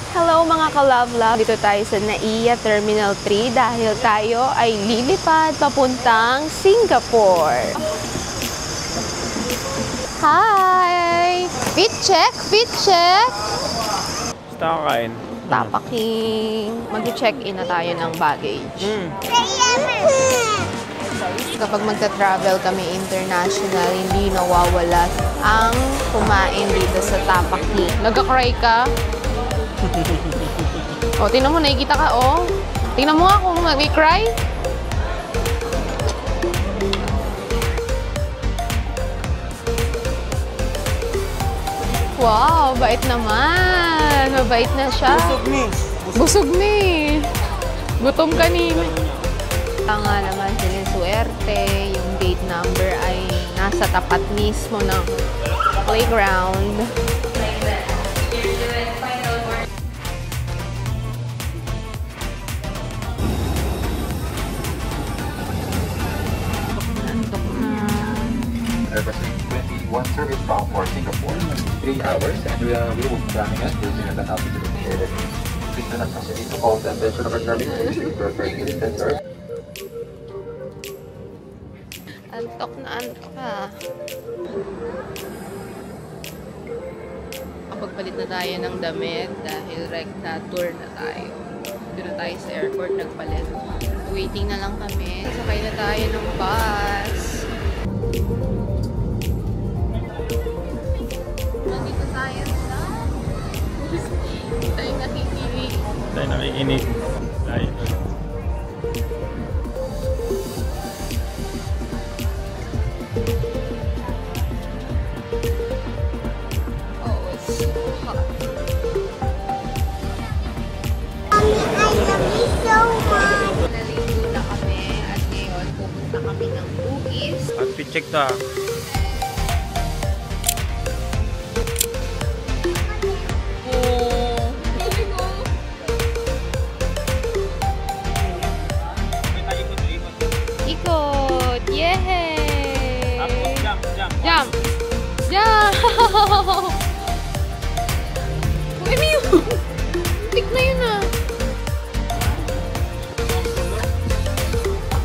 Hello mga ka-love-love! Dito tayo sa NAIA Terminal 3 dahil tayo ay lilipad papuntang Singapore. Hi! Fit check! Fit check! Basta kakain. Tapaking! Mag-check-in na tayo ng baggage. Kapag magta-travel kami international, hindi nawawala ang kumain dito sa Tapaking. Nagka-cry ka? O, tingnan mo, nakikita ka, o. Tingnan mo nga kung nag-cry. Wow, bait naman. Mabait na siya. Busog ni. Busog ni. Gutom kanina. Nga naman sila suwerte. Yung gate number ay nasa tapat mismo ng playground. One service stop for Singapore, 3 hours, and we will be planning it using the help of the shared. Please do not hesitate to call the attention of our service to prefer the center. Antok na antok ka. Kapagpalit na tayo ng damit dahil rekta tour na tayo. Dito tayo sa airport nagpalit. Waiting na lang kami. Sakay na tayo ng bus. Nandito tayo sa... tayo nakikinig. Tayo nakikinig. Tayo. Oh, it's so hot. Naligo na kami at ngayon pupunta kami ng Bugis. At fit check ta. Ikot! Yay! Jump, jump. Jump! Jump! Uy, Miyo! Tik na yun ah!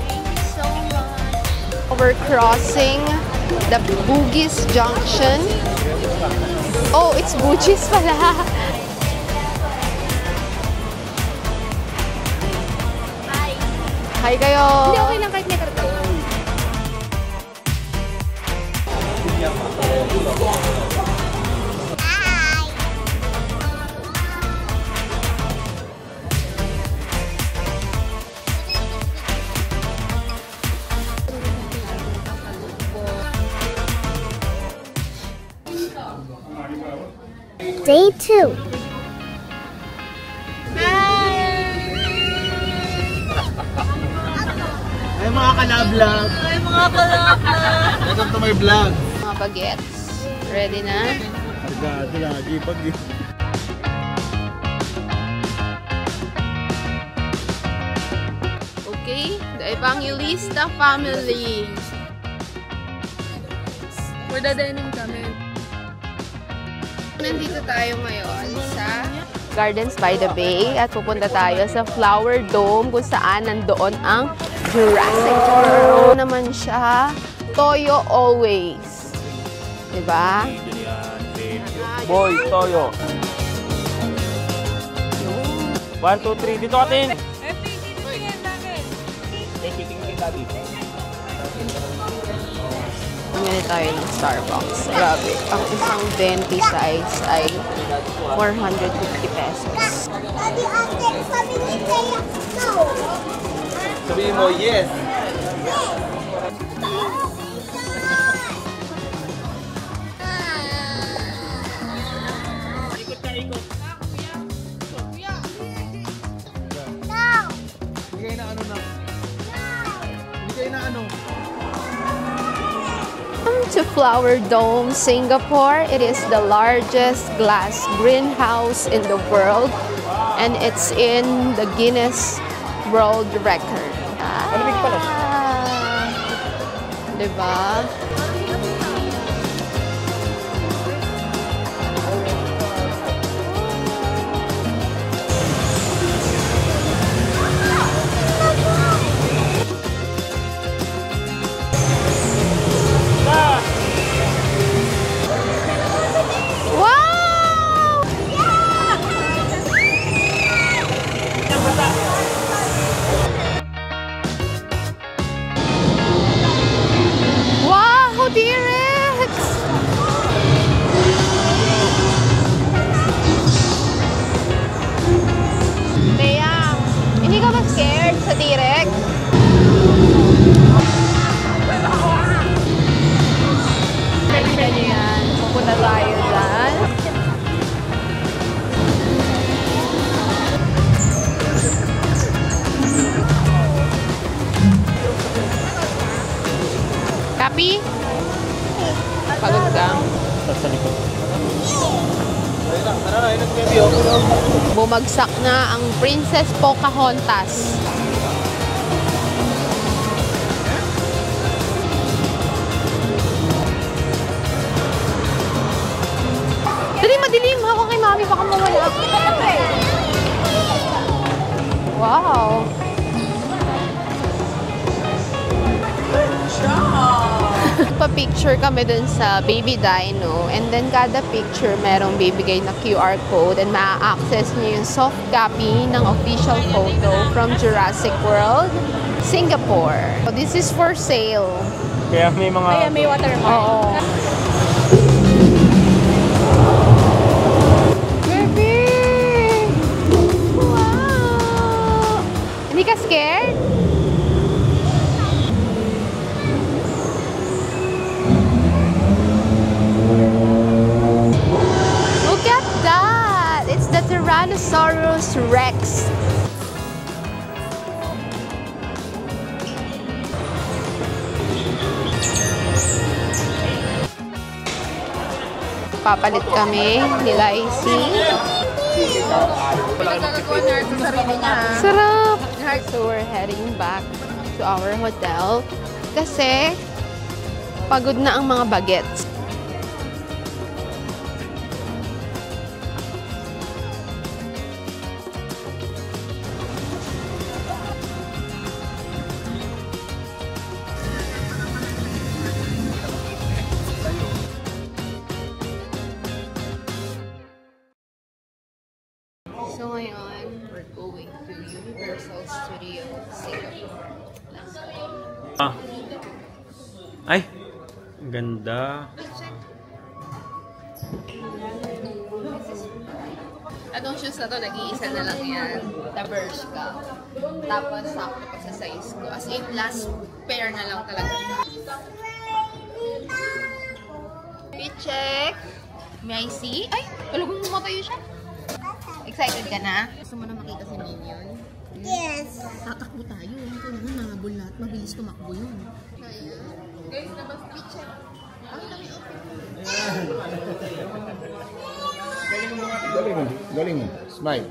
Thank you so much! We're crossing the Bugis Junction. Oh, it's Bugis pala! Hi kayo! Hindi, okay lang kahit may karton. Day 2. Ay mga ka-love-love. Ay, mga palakla. Welcome to my vlog. Mga bagets. Ready na? Argado lagi pag Okay, the Evangelista family. Magda-denim kami. Nandito tayo ngayon sa Gardens by the Bay at pupunta tayo sa Flower Dome kung saan nandoon ang Jurassic World. Naman siya, Toyo always. Diba? Boy, Toyo. 1, 2, 3. Dito atin. Bumili tayo ng Starbucks. Grabe. Ang isang venti size ay 450 pesos. Sabihin mo, yes. Ikot ka, ikot. Hindi kayo na ano na. Hindi kayo na ano. Welcome to Flower Dome, Singapore. It is the largest glass greenhouse in the world and it's in the Guinness World Record. Malamig pala siya. Diba? Happy? Pagod ka? Sa likod. Bumagsak na ang Princess Pocahontas. Dali, madilim. Ako kay mami, baka mawala. Wow. Pa-picture kami dun sa baby dino, and then kada picture merong bibigay na QR code and ma-access niyo yung soft copy ng official photo from Jurassic World, Singapore. So this is for sale. Kaya may mga... Kaya may watermark. Oo. Baby! Wow! Hindi ka scared? Look at that! It's the Tyrannosaurus Rex. Papalit kami nila AC. Sarap! So we're heading back to our hotel kasi pagod na ang mga bagets. So ngayon, we're going to Universal Studios Singapore. Let's go. Ay! Ang ganda. Anong shoes na to? Nag-iisa na lang yan. The Bershka. Tapos sakto pa sa size ko. As in, last pair na lang talaga siya. Check! May I see? Ay! Talagang matayo siya. Excited ka na? Gusto mo na makita si Minion? Yes. Tatakbo tayo. Ito naman, nahabol lahat. Mabilis tumakbo yun. Guys, labas picture. Ang dami Galing mo. Smile.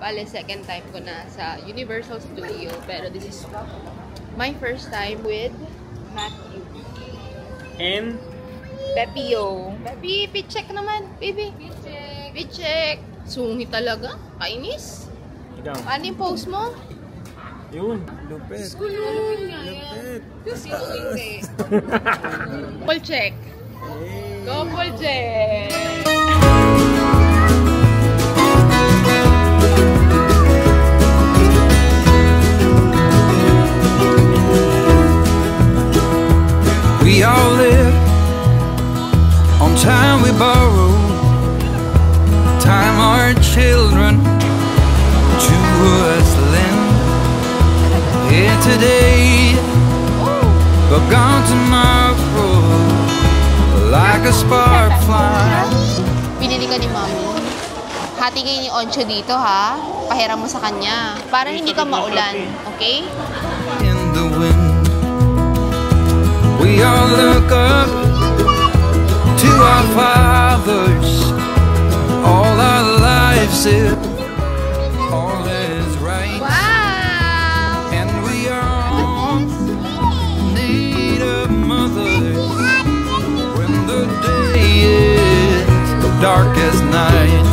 Bale, second time ko na sa Universal Studio. Pero this is my first time with Matthew. And Pepio. Pepi, picheck naman, baby. Picheck. Sungit talaga. Kainis. ikaw. Ano yung pose mo? Yun. Lupit. Lupit nga yan. Sino hindi? Double check. Double check. We all live on time we borrow, time our children to us lend. Here today, but gone tomorrow, like a spark fly. Pinili ka ni Mami. Hati kayo ni Oncho dito, ha? Pahiram mo sa kanya. Para hindi ka maulan, okay? In the wind, we all look up to our fathers. All our lives, all is right. Wow! And we are in need of mothers when the day is dark as night,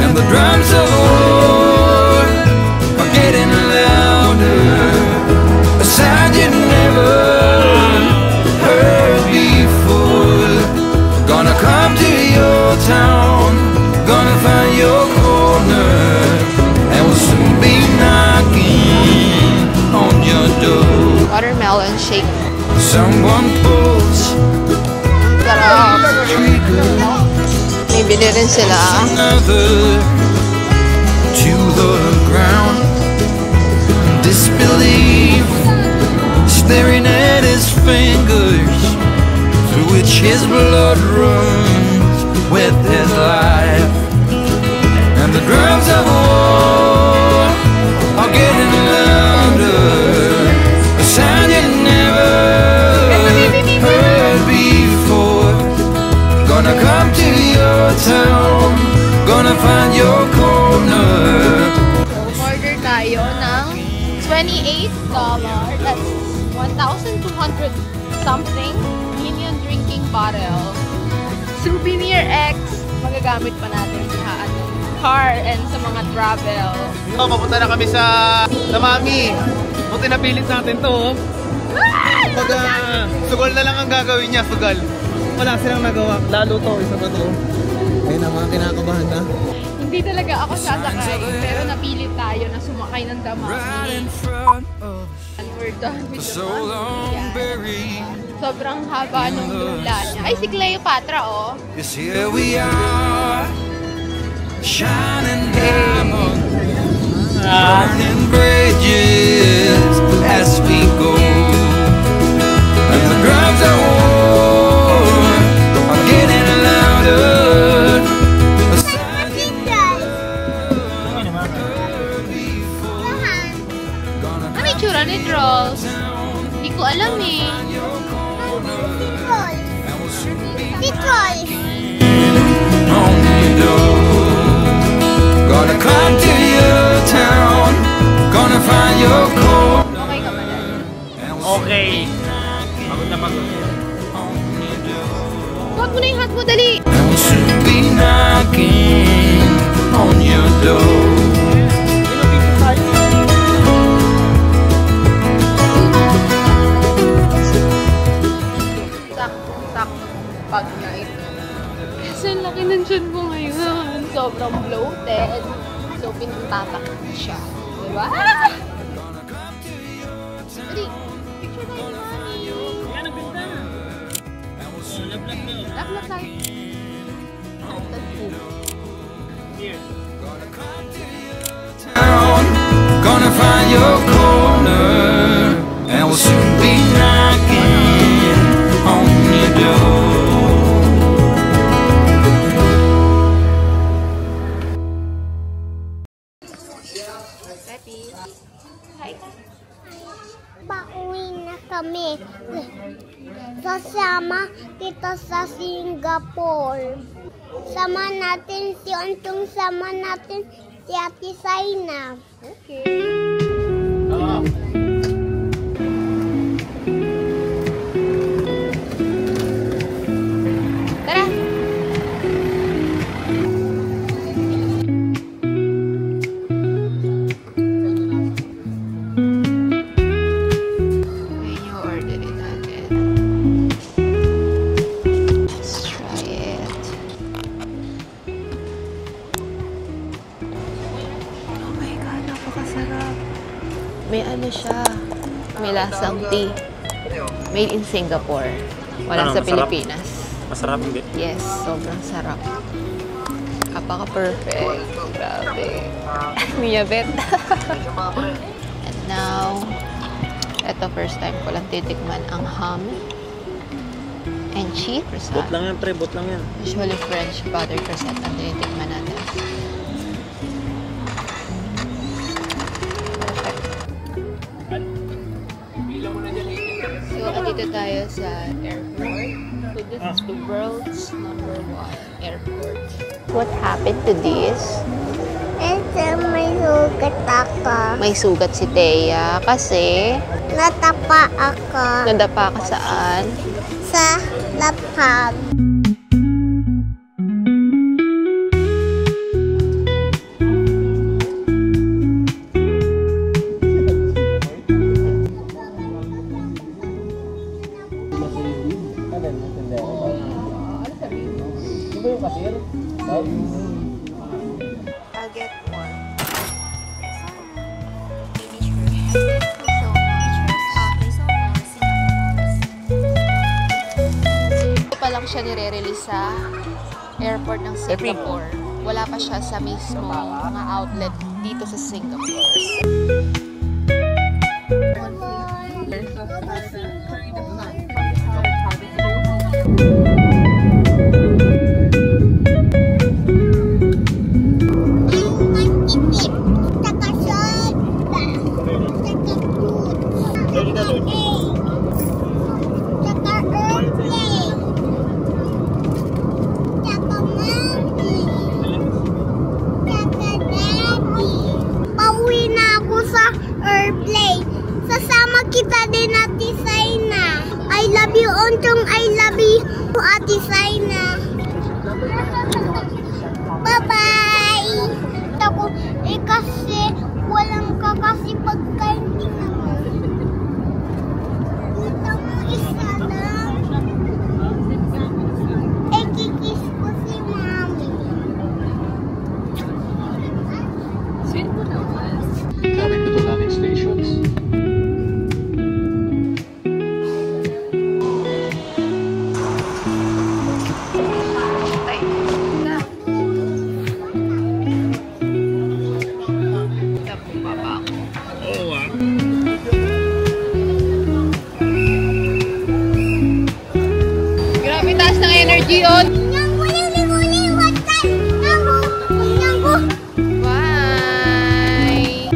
and the drums of war are getting louder, a sound you never heard before. Gonna come to your town, gonna find your corner, and we'll soon be knocking on your door. Watermelon shake. Someone pulls Sarap. the trigger, May bili rin sila. another to the ground. Disbelief, staring at his fingers, through which his blood runs with his life. And the drums of war are getting louder, a sound your town, gonna find your corner. Order tayo ng $28. That's 1,200 something million drinking bottle. Souvenir X. Magagamit pa natin sa car and sa mga travel. Papunta na kami sa Mami. Buti napilit natin to. Pag sugal na lang ang gagawin niya, sugal. Wala silang nagawa. Lalo to, isa pa to. Ayun na, mga kinakabahan na. Hindi talaga ako sasakay, pero napilit tayo na sumakay ng Damami. And we're done with the Damami. Sobrang haba ng lula niya. Ay, si Cleopatra, oh. Yes, here we are, shining diamond, burning bridges as we go. And the drums of war are getting louder. Ano yung tsura ni Trolls? Hindi ko alam eh. On the door, gonna come to your town, gonna find your corner. Okay ka ba dyan? Okay. Pagod na pagod. Huwag mo na yung hat mo, dali! And we'll soon be knocking on your door. Pag night. Kasi ang laki ng tiyan ko ngayon. Sobrang bloated. So, pinatatak siya. Diba? Dali! Picture tayo ni Mami! Yan ang ganda. Lap-lap tayo. Here. Gonna find your corner, and we'll soon be knocking on your door. Pauwi na kami. Sasama kita sa Singapore. Sama natin si Ontong, sama natin si Ate Saina. Okay. Tara! When you order it again. Let's try it. Oh my God, napakasarap. May ano siya, may lasang tea. Made in Singapore. Wala sa Pilipinas. Masarap hindi. Yes, sobrang sarap. Apaka-perfect. Grabe. Miyabet. And now, eto first time ko lang titikman ang ham and cheese croissant. Bot lang yan, pre. Bot lang yan. Usually French butter croissant ang tinitikman natin. Perfect. So, andito tayo sa airport. So, this is the world's #1 airport. What happened to this? Ito may sugat ako. May sugat si Thea kasi Natapa ako nadapa ka saan? sa lapag. I'll get one. Ito pa lang siya nire-release sa airport ng Singapore. Wala pa siya sa mismo mga outlet dito sa Singapore. Bye-bye! Ako, kasi walang kakasi pagkainting ako. Kita mo isa lang. Kikis ko si Mami. Sweet mo naman. Coming to the landing stations. Grabe, taas ng energy yun. Bye!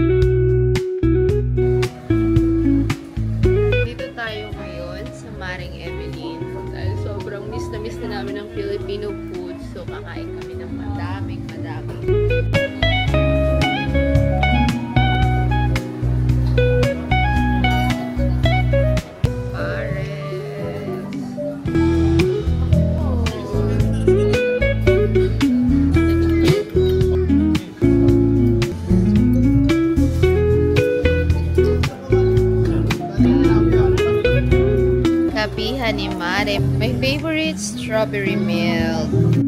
Dito tayo ngayon sa Maring Evelyn. Dahil sobrang miss na namin ang Filipino food. So, kakain kami ng madaming. Kapihan ni Mare. My favorite, strawberry milk.